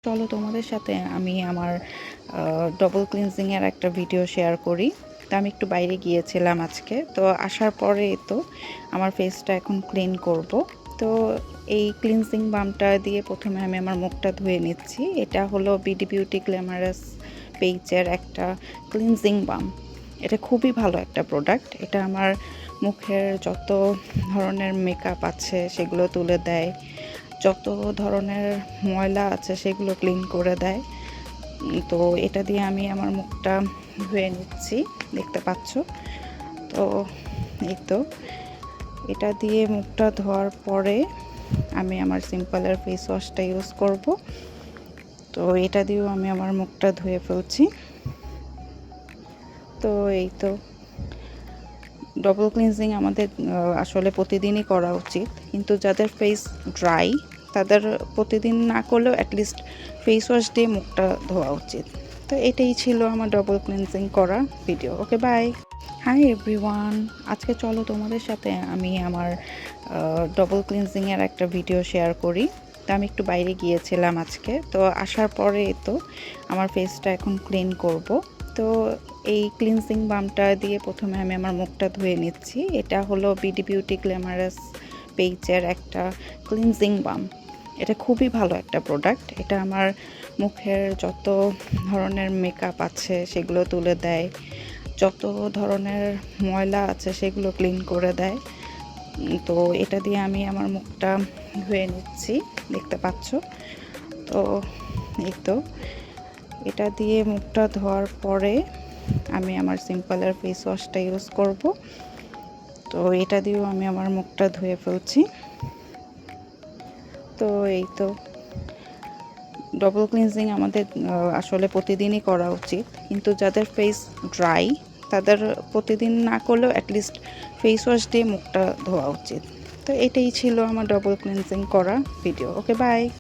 চলো তোমাদের সাথে আমি আমার ডবল ক্লিনজিংয়ের একটা ভিডিও শেয়ার করি। তো আমি একটু বাইরে গিয়েছিলাম আজকে, তো আসার পরে তো আমার ফেসটা এখন ক্লিন করব। তো এই ক্লিনজিং বামটা দিয়ে প্রথমে আমি আমার মুখটা ধুয়ে নিচ্ছি। এটা হলো বিডি বিউটি গ্ল্যামারাস পেজের একটা ক্লিনজিং বাম। এটা খুবই ভালো একটা প্রোডাক্ট। এটা আমার মুখের যত ধরনের মেকআপ আছে সেগুলো তুলে দেয়, যত ধরনের ময়লা আছে সেগুলো ক্লিন করে দেয়। তো এটা দিয়ে আমি আমার মুখটা ধুয়ে নিচ্ছি, দেখতে পাচ্ছ। তো এই তো এটা দিয়ে মুখটা ধোয়ার পরে আমি আমার সিম্পলের ফেস ওয়াশটা ইউজ করব। তো এটা দিয়েও আমি আমার মুখটা ধুয়ে ফেলছি। তো এই তো ডবল ক্লিনজিং আমাদের আসলে প্রতিদিনই করা উচিত, কিন্তু যাদের ফেস ড্রাই তাদের প্রতিদিন না করলেও অ্যাটলিস্ট ফেস ওয়াশ দিয়ে মুখটা ধোয়া উচিত। তো এটাই ছিল আমার ডবল ক্লিনজিং করা video. Okay, bye. Hi everyone, আজকে চলো তোমাদের সাথে আমি আমার ডবল ক্লিনজিংয়ের একটা ভিডিও শেয়ার করি। তো আমি একটু বাইরে গিয়েছিলাম আজকে, তো আসার পরে তো আমার ফেসটা এখন ক্লিন করব। তো এই ক্লিনজিং বামটা দিয়ে প্রথমে আমি আমার মুখটা ধুয়ে নিচ্ছি। এটা হলো বিডি বিউটি গ্ল্যামারাস পেজের একটা ক্লিনজিং বাম। এটা খুবই ভালো একটা প্রোডাক্ট। এটা আমার মুখের যত ধরনের মেকআপ আছে সেগুলো তুলে দেয়, যত ধরনের ময়লা আছে সেগুলো ক্লিন করে দেয়। তো এটা দিয়ে আমি আমার মুখটা ধুয়ে নিচ্ছি, দেখতে পাচ্ছ। তো এই তো এটা দিয়ে মুখটা ধোয়ার পরে আমি আমার সিম্পলের ফেস ওয়াশটা ইউজ করব। তো এটা দিয়েও আমি আমার মুখটা ধুয়ে ফেলছি। তো এই তো ডবল ক্লিনজিং আমাদের আসলে প্রতিদিনই করা উচিত, কিন্তু যাদের ফেস ড্রাই তাদের প্রতিদিন না করলেও অ্যাটলিস্ট ফেস ওয়াশ দিয়ে মুখটা ধোয়া উচিত। তো এটাই ছিল আমার ডবল ক্লিনজিং করা ভিডিও। Okay, by.